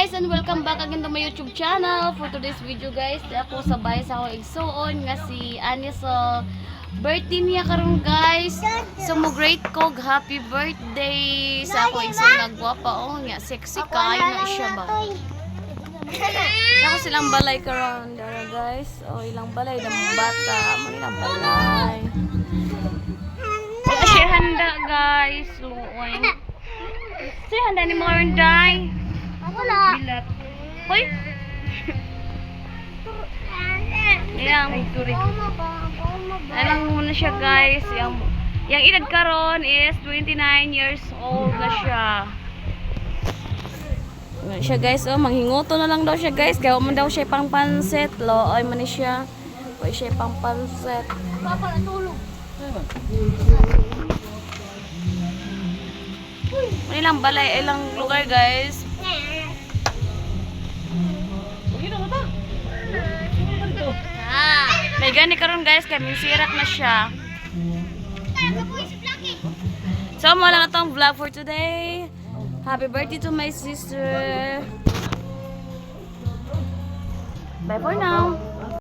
guys, and welcome back again to my YouTube channel. For today's video guys, di ako sabay sa akong igsuon nga si Anya sa birthday niya karon guys. So mo great ko, happy birthday sa akong igsuon nga gwapa oh nga sexy kayo na siya ba. Ako silang balay karon dara guys. Oh ilang balay na mga bata, mo ilang balay. Siya handa guys, luoy. Siya handa ni mo karon day. Wala. Bilat. Hoy. Yang alam mo na siya guys, yang edad karon is 29 years old na siya. Siya guys, oh manghingoto na lang daw siya guys, gawa mo daw siya pang panset, looy man ni siya. Oy siya pang panset. Papa natulog. Ilang balay, ilang lugar guys. May gani karon guys, kami sirak na siya. So mo lang itong vlog for today. Happy birthday to my sister. Bye for now.